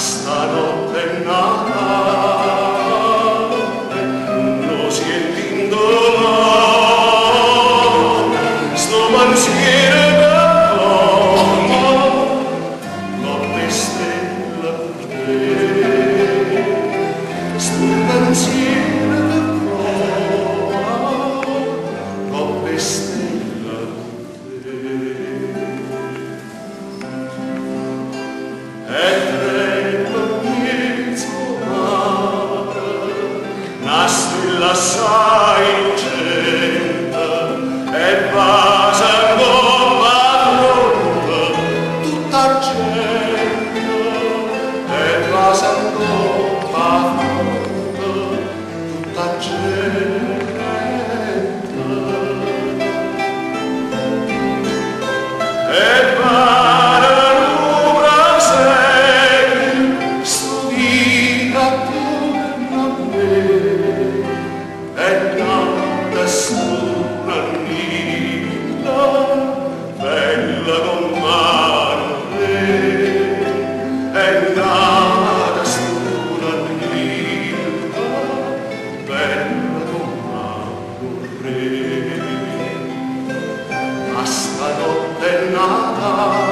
Stanotte è nata non si è l'indomani, sto pensiero che come stella per te, sto pensiero che come stella per te. Assai incenta e basa gomma pronta tutta gente e basa gomma pronta tutta gente e para l'ubra sei stupita attorno a me. È nata st'un'annina, bella comare, è nata st'un'annina, bella comare, ma stanotte è nata